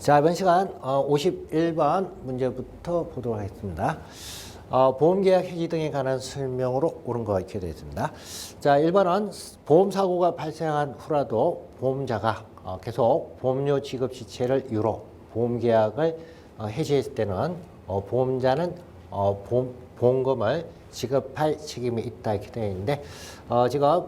자, 이번 시간 51번 문제부터 보도록 하겠습니다. 보험계약 해지 등에 관한 설명으로 옳은 거 이렇게 되어 있습니다. 자, 1번은 보험사고가 발생한 후라도 보험자가 계속 보험료 지급 지체를 이유로 보험계약을 해지했을 때는 보험자는 보험금을 지급할 책임이 있다 이렇게 되어 있는데 지금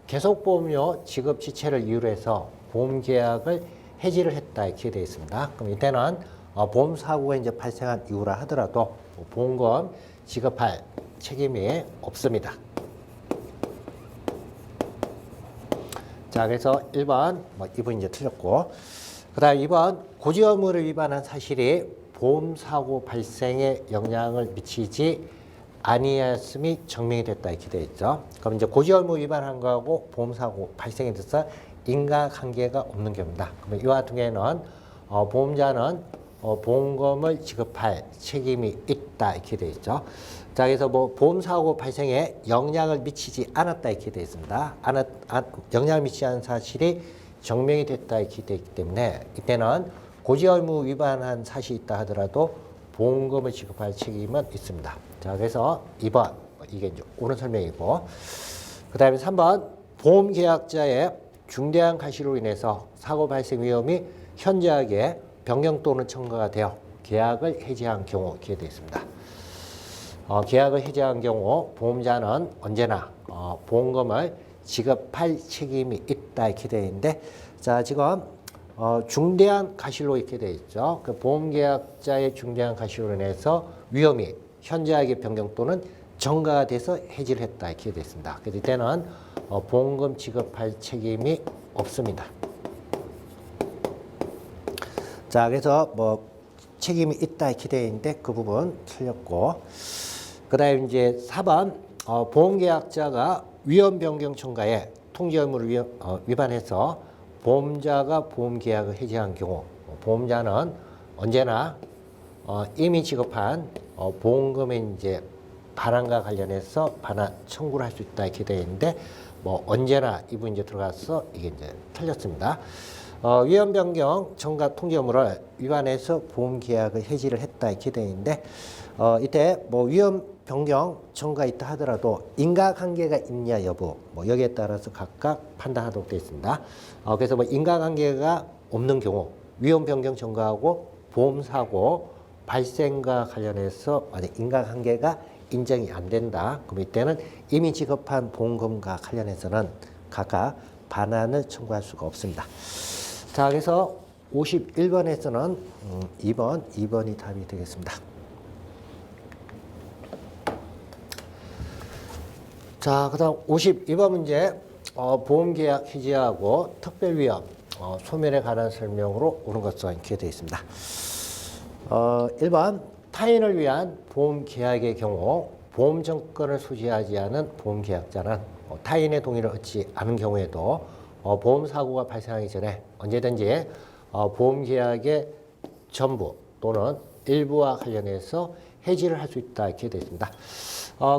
계속 보험료 지급 지체를 이유로 해서 보험계약을 해지를 했다 이렇게 되어 있습니다. 그럼 이때는 보험사고가 이제 발생한 이유라 하더라도 보험금 지급할 책임이 없습니다. 자, 그래서 1번, 이번 이제 틀렸고, 그 다음 2번, 고지 의무를 위반한 사실이 보험사고 발생에 영향을 미치지 아니하였음이 증명이 됐다 이렇게 되어 있죠. 그럼 이제 고지 의무 위반한 거하고 보험사고 발생에 대해서 인과관계가 없는 경우입니다. 그러면 이와 같은 경우에는 보험자는 보험금을 지급할 책임이 있다 이렇게 되어 있죠. 자, 그래서 보험사고 발생에 영향을 미치지 않았다 이렇게 되어 있습니다. 영향을 미치지 않은 사실이 증명이 됐다 이렇게 되어 있기 때문에 이때는 고지 의무 위반한 사실이 있다 하더라도 보험금을 지급할 책임은 있습니다. 자, 그래서 2번 이게 이제 옳은 설명이고, 그 다음에 3번 보험계약자의 중대한 과실로 인해서 사고 발생 위험이 현저하게 변경 또는 첨가가 되어 계약을 해지한 경우 이렇게 되어 있습니다. 계약을 해지한 경우 보험자는 언제나 보험금을 지급할 책임이 있다 이렇게 되어 있는데, 자, 지금 중대한 과실로 이렇게 되어 있죠. 그 보험계약자의 중대한 과실로 인해서 위험이 현저하게 변경 또는 첨가가 돼서 해지를 했다 이렇게 되어 있습니다. 그래서 이때는 보험금 지급할 책임이 없습니다. 자, 그래서 책임이 있다 이렇게 되어 있는데 그 부분 틀렸고, 그 다음에 이제 4번 보험계약자가 위험 변경 첨가에 통지 의무를 위반해서 보험자가 보험계약을 해지한 경우 보험자는 언제나 이미 지급한 보험금의 이제 반환과 관련해서 반환 청구를 할 수 있다 이렇게 되어 있는데 언제나 이 부분 이제 들어가서 이게 이제 틀렸습니다. 위험 변경 첨가 통지 의무를 위반해서 보험계약을 해지를 했다 이렇게 되어 있는데 이때 위험 변경 첨가 있다 하더라도 인과관계가 있냐 여부 여기에 따라서 각각 판단하도록 되어 있습니다. 그래서 인과관계가 없는 경우 위험 변경 첨가하고 보험사고 발생과 관련해서 인과관계가 인정이 안 된다. 그럼 이때는 이미 지급한 보험금과 관련해서는 각각 반환을 청구할 수가 없습니다. 자, 그래서 51번에서는 2번이 답이 되겠습니다. 자, 그 다음 52번 문제, 보험계약 해지하고 특별위험, 소멸에 관한 설명으로 옳은 것으로 이렇게 되어 있습니다. 1번, 타인을 위한 보험계약의 경우 보험증권을 소지하지 않은 보험계약자는 타인의 동의를 얻지 않은 경우에도 보험사고가 발생하기 전에 언제든지 보험계약의 전부 또는 일부와 관련해서 해지를 할 수 있다 이렇게 되어 있습니다.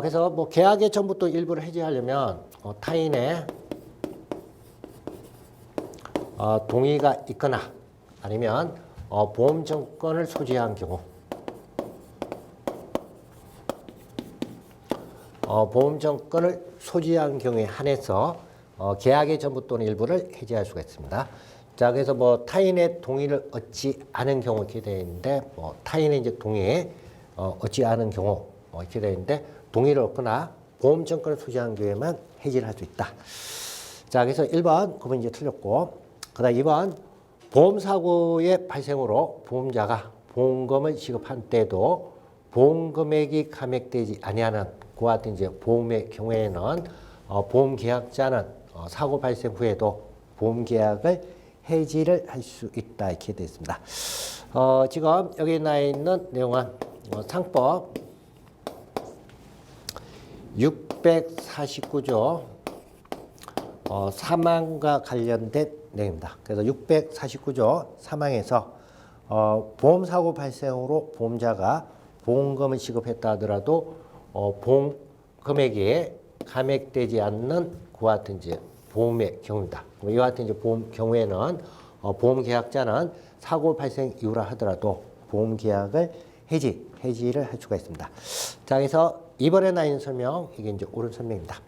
그래서 계약의 전부 또 일부를 해지하려면 타인의 동의가 있거나 아니면 보험증권을 소지한 경우 보험증권을 소지한 경우에 한해서 계약의 전부 또는 일부를 해지할 수가 있습니다. 자, 그래서 타인의 동의를 얻지 않은 경우 이렇게 되어 있는데 타인의 이제 동의 얻지 않은 경우 이렇게 되어 있는데 동의를 얻거나 보험증권을 소지한 경우에만 해지를 할 수 있다. 자, 그래서 1번 그건 이제 틀렸고, 그다음 2번 보험사고의 발생으로 보험자가 보험금을 지급한 때도 보험금액이 감액되지 아니하는 그와 같은 이제 보험의 경우에는 보험계약자는 사고 발생 후에도 보험계약을 해지를 할 수 있다 이렇게 되어 있습니다. 지금 여기 나와 있는 내용은 상법 649조 사망과 관련된 내용입니다. 그래서 649조 사망에서 보험사고 발생으로 보험자가 보험금을 지급했다 하더라도 보험 금액이 감액되지 않는 그와 같은 이제 보험의 경우입니다. 이와 같은 이제 보험 경우에는 보험계약자는 사고 발생 이후라 하더라도 보험계약을 해지를 할 수가 있습니다. 자, 그래서 이번에 나 있는 설명, 이게 이제 옳은 설명입니다.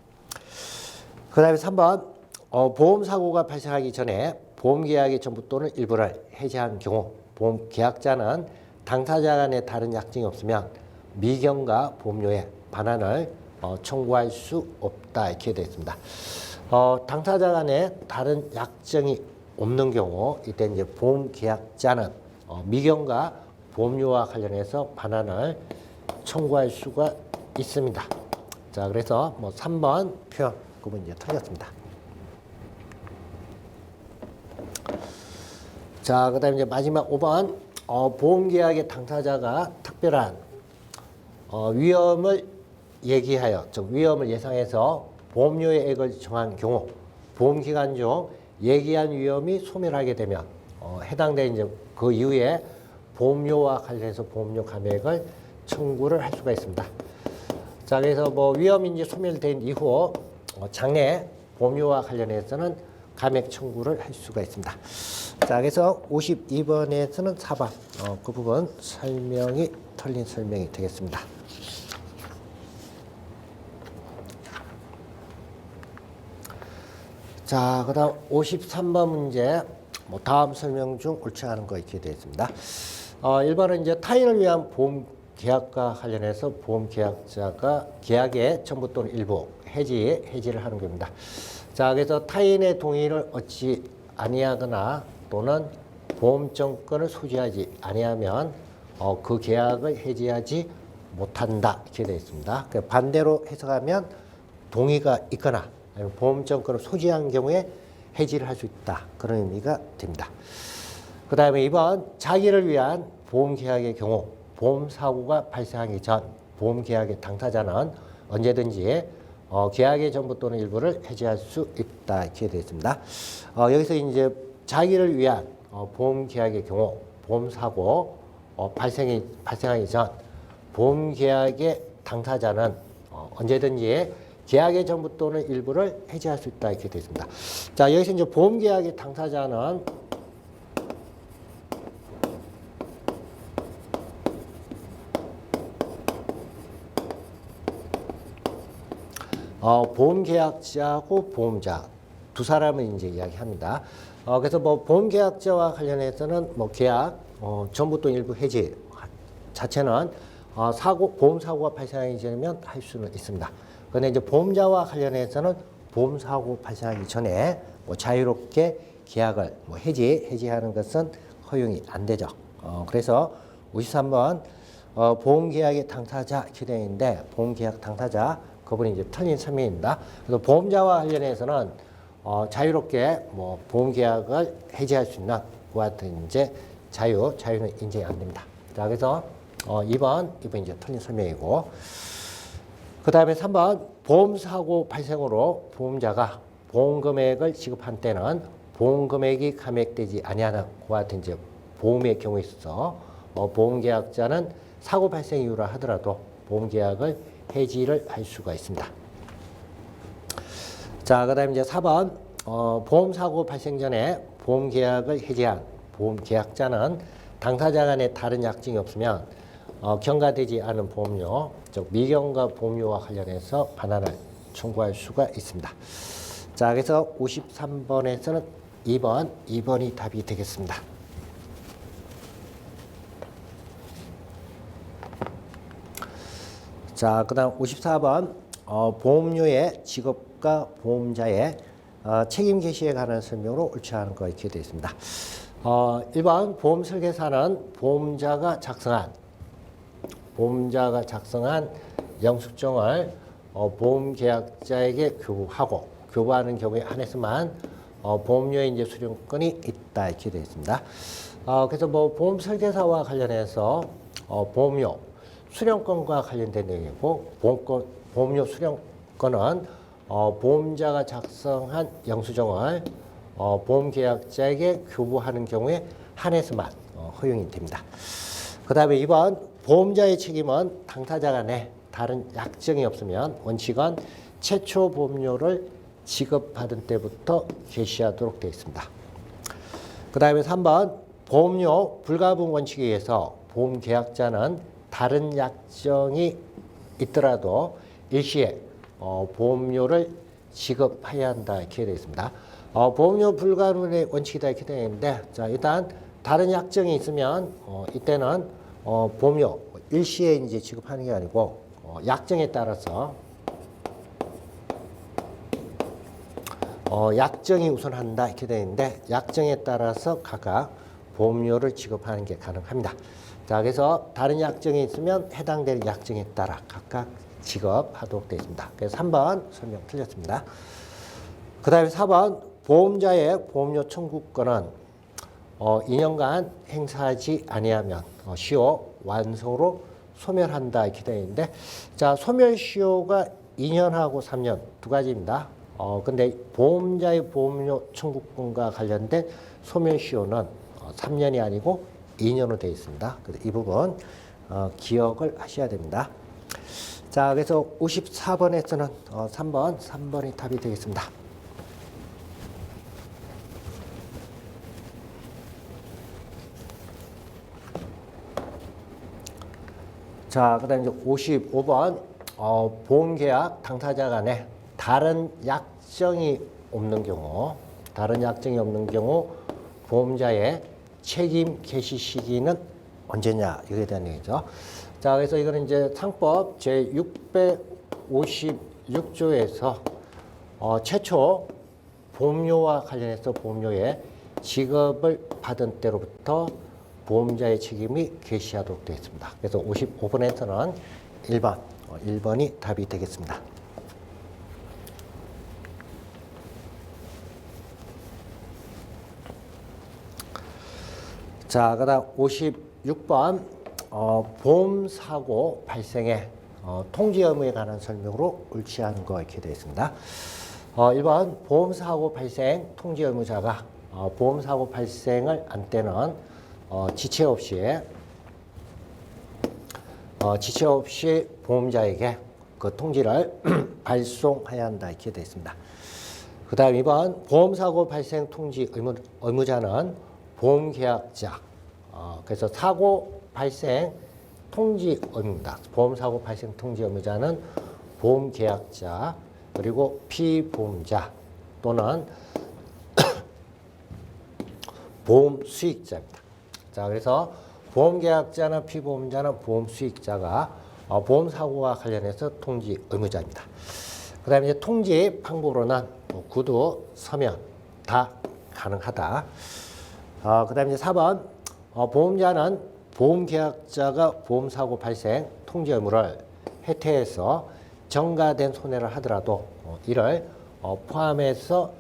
그 다음에 3번, 보험사고가 발생하기 전에 보험계약의 전부 또는 일부를 해지한 경우 보험계약자는 당사자 간의 다른 약정이 없으면 미경과 보험료의 반환을 청구할 수 없다 이렇게 되어 있습니다. 당사자 간에 다른 약정이 없는 경우 이때 이제 보험계약자는 미경과 보험료와 관련해서 반환을 청구할 수가 있습니다. 자, 그래서 뭐 3번 표현 그분 이제 틀렸습니다. 자, 그다음에 이제 마지막 5번 보험계약의 당사자가 특별한 위험을 얘기하여 즉 위험을 예상해서 보험료의 액을 정한 경우 보험기간 중 예기한 위험이 소멸하게 되면 해당된 이제 그 이후에 보험료와 관련해서 보험료 감액을 청구를 할 수가 있습니다. 자, 그래서 뭐 위험이 이제 소멸된 이후 장래 보험료와 관련해서는 감액 청구를 할 수가 있습니다. 자, 그래서 52번에서는 4번 그 부분 설명이 틀린 설명이 되겠습니다. 자, 그 다음 53번 문제 뭐 다음 설명 중 옳지 않은 거 이렇게 되어 있습니다. 1번은 이제 타인을 위한 보험 계약과 관련해서 보험계약자가 계약의 전부 또는 일부 해지를 하는 겁니다. 자, 그래서 타인의 동의를 얻지 아니하거나 또는 보험증권을 소지하지 아니하면 그 계약을 해지하지 못한다 이렇게 되어 있습니다. 반대로 해석하면 동의가 있거나 아니면 보험증권을 소지한 경우에 해지를 할 수 있다 그런 의미가 됩니다. 그 다음에 2번 자기를 위한 보험계약의 경우 보험사고가 발생하기 전 보험계약의 당사자는 언제든지 계약의 전부 또는 일부를 해지할 수 있다 이렇게 되어 있습니다. 여기서 이제 자기를 위한 보험계약의 경우 보험사고 발생하기 전 보험계약의 당사자는 언제든지 계약의 전부 또는 일부를 해지할 수 있다 이렇게 되어 있습니다. 자, 여기서 이제 보험계약의 당사자는 보험계약자하고 보험자 두 사람을 이제 이야기합니다. 그래서 뭐 보험계약자와 관련해서는 뭐 계약 전부 또는 일부 해지 자체는 보험사고가 발생하기 전이면 할 수는 있습니다. 그런데 이제 보험자와 관련해서는 보험사고 발생하기 전에 뭐 자유롭게 계약을 뭐 해지하는 것은 허용이 안 되죠. 그래서 53번 보험계약의 당사자 이렇게 되어 있는데 보험계약 당사자 그분이 이제 틀린 설명입니다. 그래서 보험자와 관련해서는 자유롭게 뭐 보험계약을 해지할 수 있는 그와 같은 이제 자유는 인정이 안 됩니다. 자, 그래서 2번 이제 틀린 설명이고, 그 다음에 3번 보험사고 발생으로 보험자가 보험금액을 지급한 때는 보험금액이 감액되지 아니하는 그와 같은 이제 보험의 경우에 있어서 보험계약자는 사고 발생 이유라 하더라도 보험계약을 해지를 할 수가 있습니다. 자, 그 다음에 이제 4번 보험사고 발생 전에 보험계약을 해지한 보험계약자는 당사자 간에 다른 약정이 없으면 경과되지 않은 보험료, 즉 미경과 보험료와 관련해서 반환을 청구할 수가 있습니다. 자, 그래서 53번에서는 2번이 답이 되겠습니다. 자, 그 다음 54번 보험료의 지급과 보험자의 책임 개시에 관한 설명으로 옳지 않은 거 이렇게 되어 있습니다. 1번 보험 설계사는 보험자가 작성한 영수증을 보험계약자에게 교부하는 경우에 한해서만 보험료의 이제 수령권이 있다 이렇게 되어 있습니다. 그래서 뭐 보험 설계사와 관련해서 보험료 수령권과 관련된 내용이고 보험료 수령권은 보험자가 작성한 영수증을 보험계약자에게 교부하는 경우에 한해서만 허용이 됩니다. 그 다음에 2번 보험자의 책임은 당사자 간에 다른 약정이 없으면 원칙은 최초 보험료를 지급받은 때부터 개시하도록 되어 있습니다. 그 다음에 3번 보험료 불가분 원칙에 의해서 보험계약자는 다른 약정이 있더라도 일시에 보험료를 지급해야 한다 이렇게 되어 있습니다. 보험료 불가분의 원칙이다 이렇게 되어 있는데 자 일단 다른 약정이 있으면 이때는 보험료 일시에 이제 지급하는 게 아니고 약정에 따라서 약정이 우선한다 이렇게 되어 있는데 약정에 따라서 각각 보험료를 지급하는 게 가능합니다. 자, 그래서 다른 약정이 있으면 해당되는 약정에 따라 각각 지급하도록 되어 있습니다. 그래서 3번 설명 틀렸습니다. 그 다음에 4번 보험자의 보험료 청구권은 2년간 행사하지 아니하면 시효 완소로 소멸한다 이렇게 되어 있는데 자, 소멸 시효가 2년하고 3년 두 가지입니다. 근데 보험자의 보험료 청구권과 관련된 소멸시효는 3년이 아니고 2년으로 되어 있습니다. 그래서 이 부분 기억을 하셔야 됩니다. 자, 그래서 54번에서는 3번이 답이 되겠습니다. 자, 그 다음에 이제 55번 보험계약 당사자 간에 다른 약정이 없는 경우 보험자의 책임 개시 시기는 언제냐 이거에 대한 얘기죠. 자, 그래서 이거는 이제 상법 제 656조에서 최초 보험료와 관련해서 보험료의 지급을 받은 때로부터 보험자의 책임이 개시하도록 되어 있습니다. 그래서 55번에서는 1번이 답이 되겠습니다. 자, 그다음 56번 보험사고 발생의 통지 의무에 관한 설명으로 옳지 않은 거 이렇게 되어 있습니다. 1번 보험사고 발생 통지 의무자가 보험사고 발생을 안 때는 지체 없이 보험자에게 그 통지를 발송해야 한다 이렇게 되어 있습니다. 그 다음 2번 보험사고 발생 통지 의무자는 보험계약자. 그래서 사고 발생 통지 의무입니다. 보험사고 발생 통지 의무자는 보험계약자 그리고 피보험자 또는 보험수익자입니다. 자, 그래서 보험계약자나 피보험자나 보험수익자가 보험사고와 관련해서 통지 의무자입니다. 그 다음에 이제 통지 방법으로는 구두, 서면 다 가능하다. 그 다음에 이제 4번 보험자는 보험계약자가 보험사고 발생 통지 의무를 해태해서 전가된 손해를 하더라도 이를 포함해서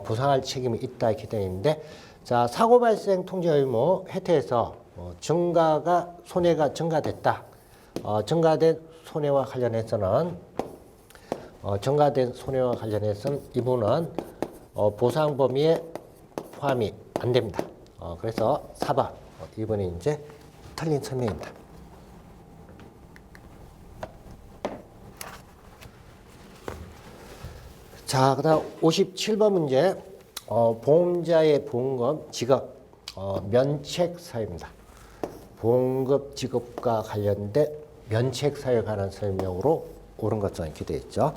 보상할 책임이 있다 이렇게 되어 있는데 자, 사고 발생 통지 의무 해태해서 손해가 증가됐다. 증가된 손해와 관련해서는 이 부분은 보상 범위에 포함이 안 됩니다. 그래서 4번 이번에 이제 틀린 설명입니다. 자, 그다음 57번 문제 보험자의 보험금 지급 면책 사유입니다. 보험금 지급과 관련된 면책 사유에 관한 설명으로 옳은 것처럼 이렇게 되어 있죠.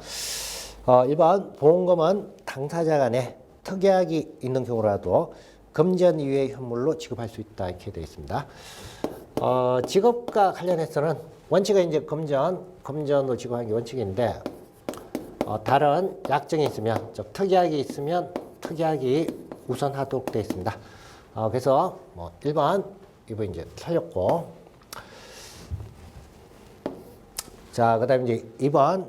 1번 보험금은 당사자 간에 특약이 있는 경우라도 금전 이외의 현물로 지급할 수 있다 이렇게 되어 있습니다. 지급과 관련해서는 원칙은 이제 금전으로 지급하는 게 원칙인데 다른 약정이 있으면 특약이 있으면 특약이 우선하도록 되어 있습니다. 그래서 1번 이제 틀렸고 자, 그 다음에 이제 2번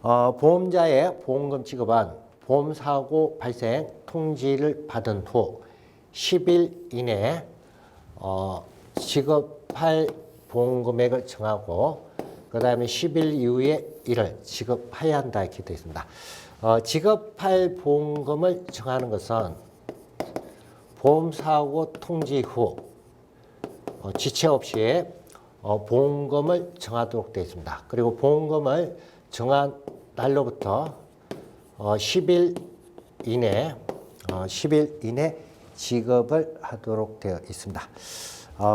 보험자의 보험금 지급은 보험사고 발생 통지를 받은 후 10일 이내에 지급할 보험금액을 정하고 그 다음에 10일 이후에 이를 지급해야 한다 이렇게 되어 있습니다. 지급할 보험금을 정하는 것은 보험사고 통지 후 지체 없이 보험금을 정하도록 되어 있습니다. 그리고 보험금을 정한 날로부터 10일 이내 지급을 하도록 되어 있습니다.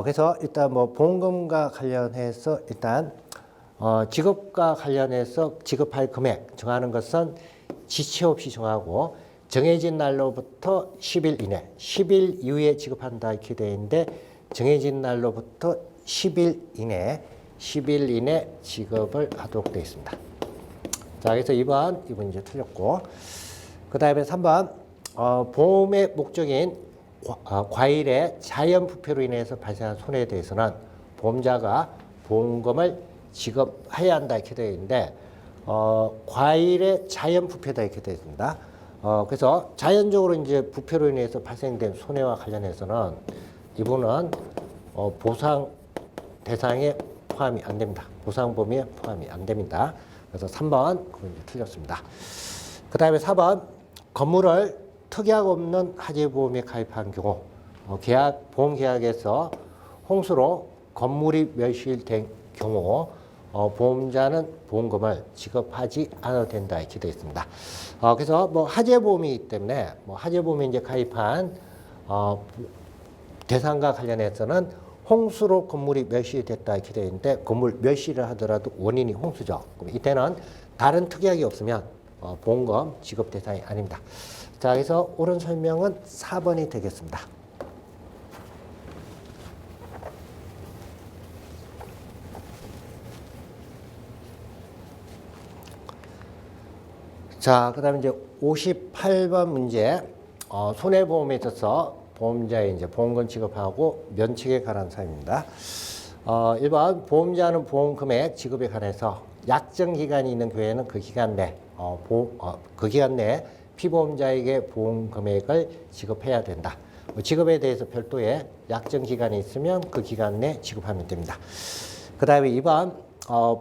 그래서 일단 뭐 보험금과 관련해서 일단 지급과 관련해서 지급할 금액 정하는 것은 지체 없이 정하고 정해진 날로부터 10일 이내, 10일 이후에 지급한다 이렇게 되어 있는데 정해진 날로부터 10일 이내 지급을 하도록 되어 있습니다. 자, 그래서 2번 이제 틀렸고, 그 다음에 3번 보험의 목적인 과일의 자연 부패로 인해서 발생한 손해에 대해서는 보험자가 보험금을 지급해야 한다 이렇게 되어 있는데 과일의 자연 부패다 이렇게 되어 있습니다. 그래서 자연적으로 이제 부패로 인해서 발생된 손해와 관련해서는 이분은 보상 대상에 포함이 안 됩니다. 보상 범위에 포함이 안 됩니다. 그래서 3번 그건 이제 틀렸습니다. 그 다음에 4번 건물을 특약 없는 하재보험에 가입한 경우 보험 계약에서 홍수로 건물이 멸실된 경우 보험자는 보험금을 지급하지 않아도 된다 이렇게 되어 있습니다. 그래서 뭐 하재보험이기 때문에 뭐 하재보험에 이제 가입한 대상과 관련해서는 홍수로 건물이 멸실됐다 이렇게 되어 있는데 건물 멸실을 하더라도 원인이 홍수죠. 그럼 이때는 다른 특약이 없으면 보험금 지급 대상이 아닙니다. 자, 그래서 옳은 설명은 4번이 되겠습니다. 자, 그 다음에 이제 58번 문제, 손해보험에 있어서 보험자의 이제 보험금 지급하고 면책에 관한 사항입니다. 1번 보험자는 보험 금액 지급에 관해서 약정 기간이 있는 경우에는 그 기간 내에 피보험자에게 보험 금액을 지급해야 된다. 지급에 대해서 별도의 약정 기간이 있으면 그 기간 내 지급하면 됩니다. 그 다음에 2번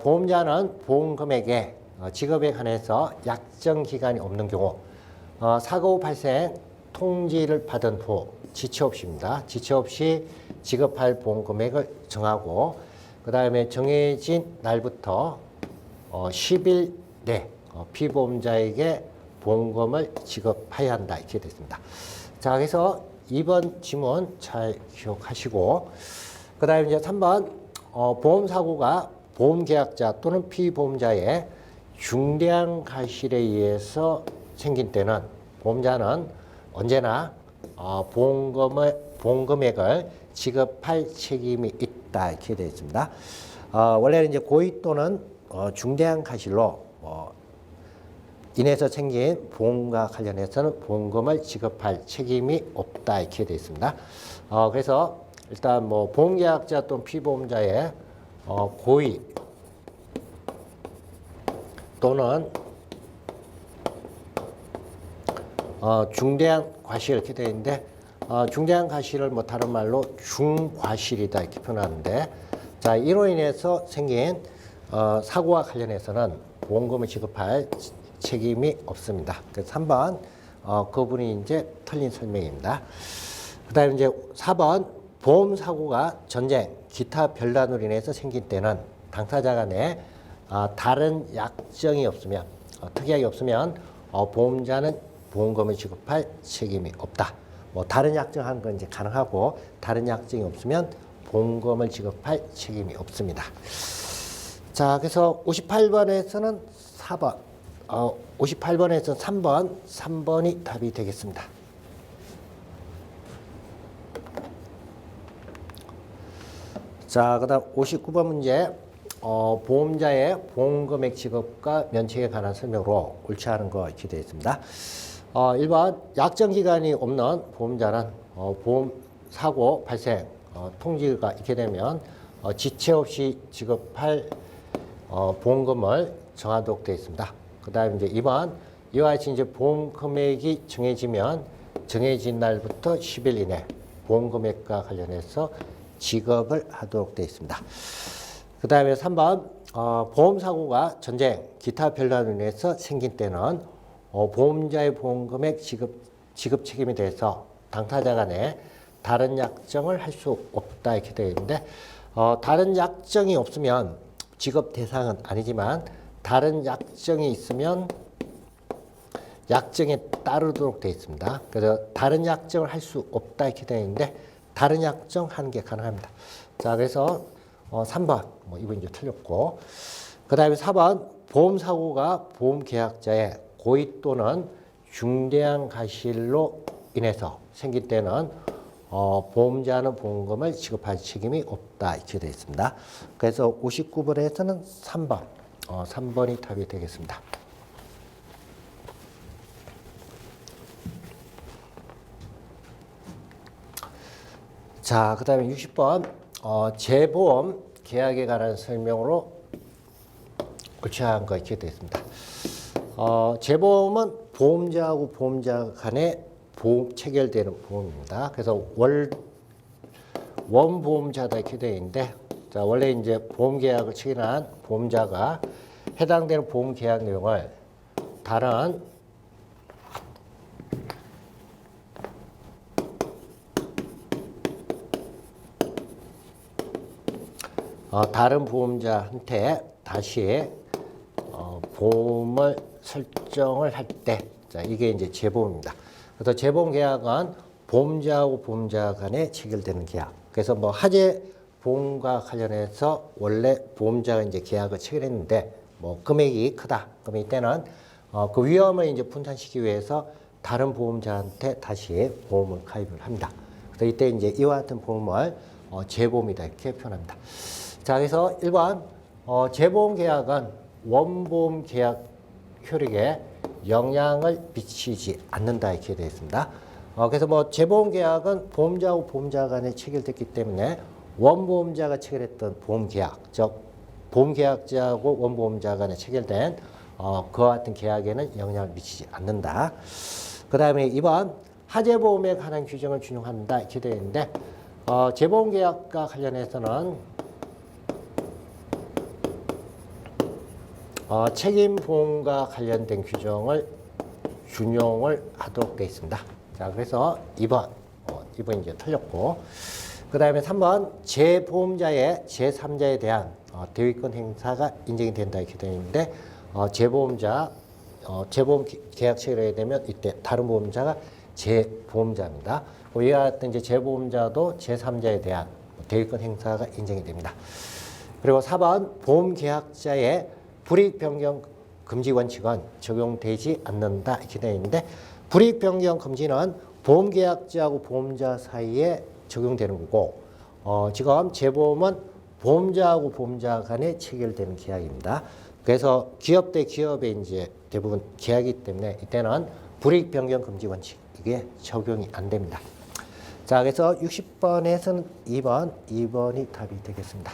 보험자는 보험 금액의 지급에 관해서 약정 기간이 없는 경우 사고 발생 통지를 받은 후 지체 없이입니다. 지체 없이 지급할 보험 금액을 정하고 그 다음에 정해진 날부터 10일 내 피보험자에게 보험금을 지급해야 한다 이렇게 됐습니다. 자, 그래서 2번 지문 잘 기억하시고 그 다음에 이제 3번 보험사고가 보험계약자 또는 피보험자의 중대한 과실에 의해서 생긴 때는 보험자는 언제나 보험금액을 지급할 책임이 있다 이렇게 되어 있습니다. 원래는 이제 고의 또는 중대한 과실로 인해서 생긴 보험과 관련해서는 보험금을 지급할 책임이 없다 이렇게 되어 있습니다. 그래서 일단 뭐 보험계약자 또는 피보험자의 고의 또는 중대한 과실 이렇게 되어 있는데 중대한 과실을 뭐 다른 말로 중과실이다 이렇게 표현하는데 자, 이로 인해서 생긴 사고와 관련해서는 보험금을 지급할 책임이 없습니다. 그래서 3번 그 부분이 이제 틀린 설명입니다. 그 다음에 이제 4번 보험 사고가 전쟁, 기타 별난으로 인해서 생긴 때는 당사자 간에 다른 약정이 없으면 특약이 없으면 보험자는 보험금을 지급할 책임이 없다. 뭐 다른 약정하는 건 이제 가능하고 다른 약정이 없으면 보험금을 지급할 책임이 없습니다. 자, 그래서 58번에서는 4번, 58번에서 3번이 답이 되겠습니다. 자, 그 다음 59번 문제, 보험자의 보험금액 지급과 면책에 관한 설명으로 옳지 않은 거 이렇게 되어 있습니다. 1번 약정기간이 없는 보험자는 보험 사고 발생 통지가 있게 되면 지체 없이 지급할 보험금을 정하도록 되어 있습니다. 그 다음에 이제 2번 이와 같이 이제 보험 금액이 정해지면 정해진 날부터 10일 이내 보험 금액과 관련해서 지급을 하도록 되어 있습니다. 그 다음에 3번 보험 사고가 전쟁, 기타 별난으로 인해서 생긴 때는 보험자의 보험 금액 지급 책임에 대해서 당사자 간에 다른 약정을 할 수 없다 이렇게 되어 있는데 다른 약정이 없으면 지급 대상은 아니지만 다른 약정이 있으면 약정에 따르도록 되어 있습니다. 그래서 다른 약정을 할 수 없다 이렇게 되어 있는데 다른 약정 하는 게 가능합니다. 자, 그래서 3번 이번 이제 틀렸고, 그 다음에 4번 보험사고가 보험계약자의 고의 또는 중대한 과실로 인해서 생길 때는 보험자는 보험금을 지급할 책임이 없다 이렇게 되어 있습니다. 그래서 59번에서는 3번, 3번이 답이 되겠습니다. 자, 그 다음에 60번 재보험 계약에 관한 설명으로 옳지않은 거 이렇게 되어 있습니다. 재보험은 보험자하고 보험자 간에 보험 체결되는 보험입니다. 그래서 원보험자다 이렇게 되어 있는데, 자, 원래 이제 보험계약을 체결한 보험자가 해당되는 보험계약 내용을 다른 다른 보험자한테 다시 보험을 설정을 할 때, 자, 이게 이제 재보험입니다. 그래서 재보험 계약은 보험자하고 보험자 간에 체결되는 계약. 그래서 뭐 화재 보험과 관련해서 원래 보험자가 이제 계약을 체결했는데 뭐 금액이 크다. 그럼 이때는 그 위험을 이제 분산시키기 위해서 다른 보험자한테 다시 보험을 가입을 합니다. 그래서 이때 이제 이와 같은 보험을 재보험이다 이렇게 표현합니다. 자, 그래서 1번 재보험 계약은 원보험 계약 효력에 영향을 미치지 않는다 이렇게 되어 있습니다. 그래서 뭐 재보험 계약은 보험자하고 보험자 간에 체결됐기 때문에 원보험자가 체결했던 보험 계약, 즉 보험 계약자하고 원보험자 간에 체결된 그와 같은 계약에는 영향을 미치지 않는다. 그 다음에 2번 하재보험에 관한 규정을 준용한다 이렇게 되어 있는데, 재보험 계약과 관련해서는 책임보험과 관련된 규정을 준용을 하도록 되어 있습니다. 자, 그래서 2번 이제 틀렸고, 그 다음에 3번 재보험자의 제3자에 대한 대위권 행사가 인정이 된다 이렇게 되어 있는데, 재보험 계약 체결하게 되면 이때 다른 보험자가 재보험자입니다. 이와 같은 이제 재보험자도 제3자에 대한 대위권 행사가 인정이 됩니다. 그리고 4번 보험 계약자의 불이익 변경 금지 원칙은 적용되지 않는다 이렇게 되어 있는데, 불이익 변경 금지는 보험 계약자하고 보험자 사이에 적용되는 거고, 지금 재보험은 보험자하고 보험자 간에 체결되는 계약입니다. 그래서 기업 대 기업에 이제 대부분 계약이기 때문에 이때는 불이익 변경 금지 원칙 이게 적용이 안 됩니다. 자, 그래서 60번에서는 2번이 답이 되겠습니다.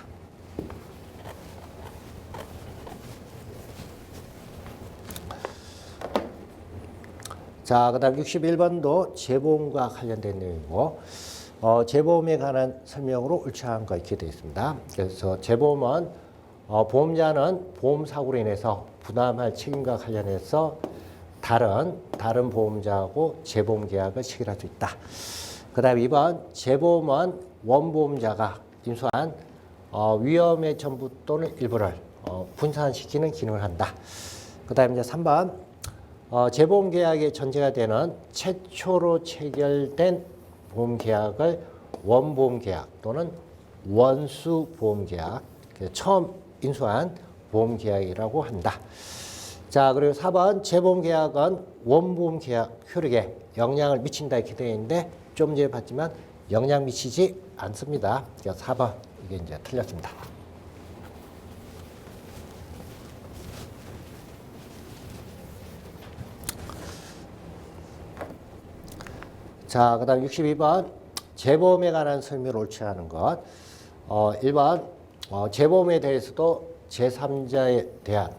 자, 그 다음 61번도 재보험과 관련된 내용이고, 재보험에 관한 설명으로 옳지않은 거 이렇게 되어 있습니다. 그래서 재보험은 보험자는 보험사고로 인해서 부담할 책임과 관련해서 다른 보험자하고 재보험 계약을 체결할 수 있다. 그 다음 2번 재보험은 원보험자가 인수한 위험의 전부 또는 일부를 분산시키는 기능을 한다. 그 다음 이제 3번 재보험 계약의 전제가 되는 최초로 체결된 보험 계약을 원보험 계약 또는 원수 보험 계약, 처음 인수한 보험 계약이라고 한다. 자, 그리고 4번 재보험 계약은 원보험 계약 효력에 영향을 미친다 이렇게 되어 있는데, 좀 전에 봤지만 영향 미치지 않습니다. 그래서 4번 이게 이제 틀렸습니다. 자, 그 다음 62번 재보험에 관한 설명을 옳지 않은 것. 1번 재보험에 대해서도 제3자에 대한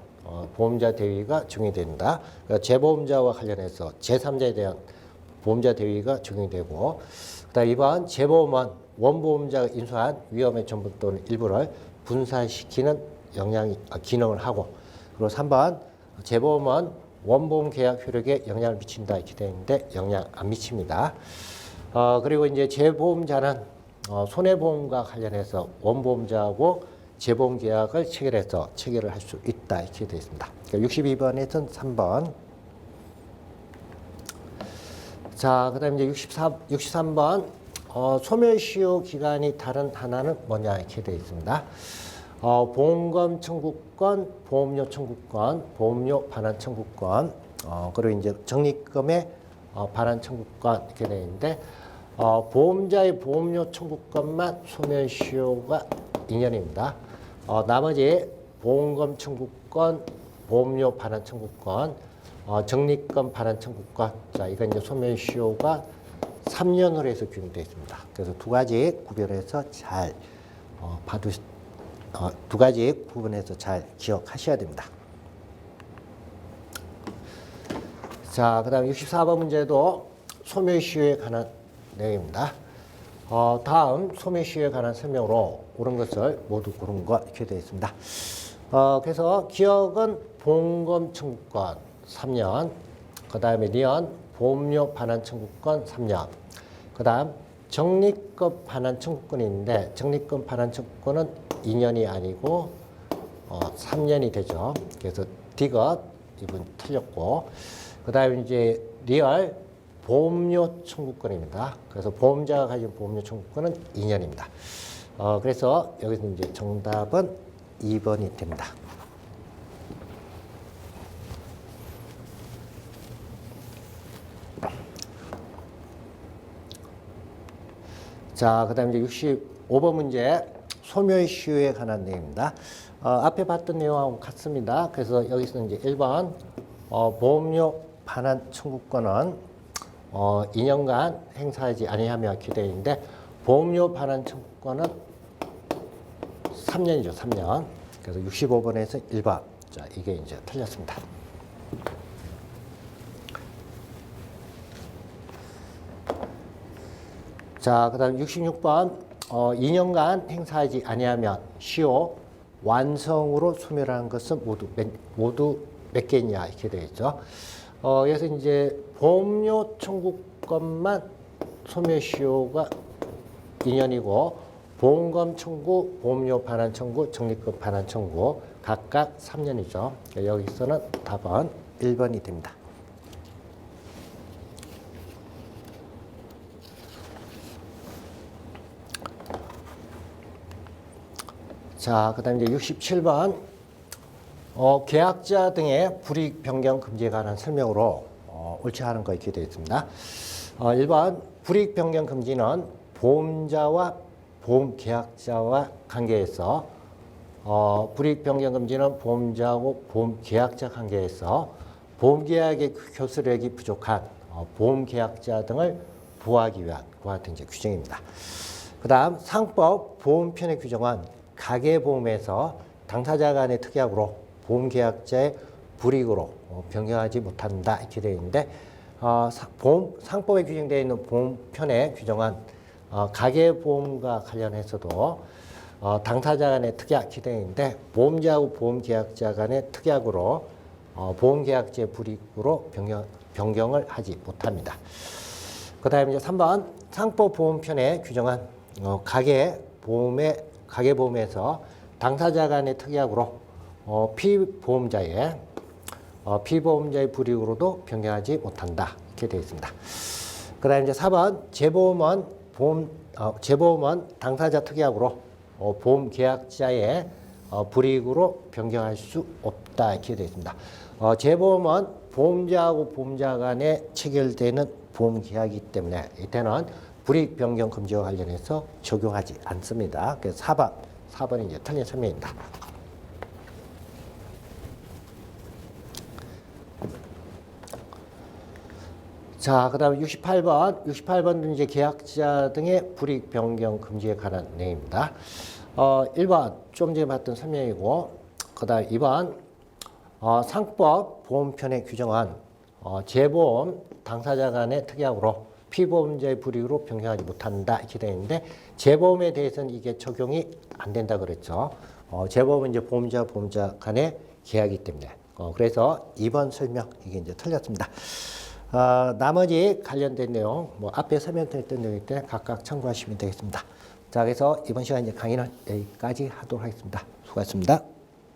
보험자 대위가 적용이 된다. 그러니까 재보험자와 관련해서 제3자에 대한 보험자 대위가 적용이 되고, 그 다음 2번 재보험은 원보험자가 인수한 위험의 전부 또는 일부를 분산시키는 기능을 하고, 그리고 3번 재보험은 원보험 계약 효력에 영향을 미친다 이렇게 되어 있는데 영향 안 미칩니다. 그리고 이제 재보험자는 손해보험과 관련해서 원보험자하고 재보험 계약을 체결해서 체결을 할 수 있다 이렇게 되어 있습니다. 그러니까 62번에서는 3번. 자, 그 다음에 이제 63번. 소멸시효 기간이 다른 하나는 뭐냐, 이렇게 되어 있습니다. 보험금 청구권, 보험료 청구권, 보험료 반환 청구권, 그리고 이제 적립금의 반환 청구권 이렇게 되어 있는데, 보험자의 보험료 청구권만 소멸시효가 2년입니다. 나머지 보험금 청구권, 보험료 반환 청구권, 적립금 반환 청구권, 자, 이건 이제 소멸시효가 3년으로 해서 규정되어 있습니다. 그래서 두 가지 구별해서 잘 두 가지 구분해서 잘 기억하셔야 됩니다. 자, 그 다음 64번 문제도 소멸시효에 관한 내용입니다. 다음 소멸시효에 관한 설명으로 옳은 것을 모두 고른 것 이렇게 되어 있습니다. 그래서 기억은 보험금 청구권 3년, 그 다음에 니은 보험료 반환 청구권 3년, 그 다음 적립금 반환 청구권이 있는데 적립금 반환 청구권은 2년이 아니고 3년이 되죠. 그래서 디귿 이분 틀렸고, 그 다음에 이제 리얼 보험료 청구권입니다. 그래서 보험자가 가진 보험료 청구권은 2년입니다. 그래서 여기서 이제 정답은 2번이 됩니다. 자, 그 다음에 이제 65번 문제 소멸시효에 관한 내용입니다. 앞에 봤던 내용하고 같습니다. 그래서 여기서 이제 1번 보험료 반환 청구권은 2년간 행사하지 아니하며 기대어 있는데, 보험료 반환 청구권은 3년이죠. 3년. 그래서 65번에서 1번. 자, 이게 이제 틀렸습니다. 자, 그 다음 66번. 2년간 행사하지 아니하면 시효 완성으로 소멸하는 것은 모두 몇 개냐, 이렇게 되어 있죠. 그래서 이제 보험료 청구권만 소멸시효가 2년이고, 보험금 청구, 보험료 반환 청구, 적립금 반환 청구 각각 3년이죠. 여기서는 답은 1번이 됩니다. 자, 그 다음에 이제 67번. 계약자 등의 불이익 변경 금지에 관한 설명으로 옳지 않은 거 이렇게 되어 있습니다. 1번 불이익 변경 금지는 보험자와 보험계약자와 관계에서, 불이익 변경 금지는 보험자하고 보험계약자 관계에서 보험계약의 교수력이 부족한 보험계약자 등을 보호하기 위한 그와 같은 이제 규정입니다. 그 다음 상법 보험편의 규정은 가계보험에서 당사자 간의 특약으로 보험계약자의 불이익으로 변경하지 못한다, 이렇게 되어 있는데, 상법에 규정되어 있는 보험편의 규정은 가계보험과 관련해서도 당사자 간의 특약 규정인데, 보험자하고 보험계약자 간의 특약으로 보험계약자의 불이익으로 변경을 하지 못합니다. 그 다음에 이제 3번 상법보험편의 규정은 가계보험에서 당사자 간의 특약으로 피보험자의 불이익으로도 변경하지 못한다, 이렇게 되어 있습니다. 그 다음에 이제 4번 재보험은 당사자 특약으로 보험계약자의 불이익으로 변경할 수 없다, 이렇게 되어 있습니다. 재보험은 보험자하고 보험자 간에 체결되는 보험계약이기 때문에 이때는 불이익 변경 금지와 관련해서 적용하지 않습니다. 그래서 4번이 이제 틀린 설명입니다. 자, 그 다음에 68번은 이제 계약자 등의 불이익 변경 금지에 관한 내용입니다. 1번 좀 전에 봤던 설명이고, 그 다음 2번 상법 보험편의 규정은 재보험 당사자 간의 특약으로 피보험자의 불이익으로 변경하지 못한다, 이렇게 되어 있는데, 재보험에 대해서는 이게 적용이 안 된다 그랬죠. 재보험은 이제 보험자 간의 계약이기 때문에. 그래서 2번 설명 이게 이제 틀렸습니다. 나머지 관련된 내용, 앞에 설명드렸던 내용일 때 각각 참고하시면 되겠습니다. 자, 그래서 이번 시간 이제 강의는 여기까지 하도록 하겠습니다. 수고하셨습니다.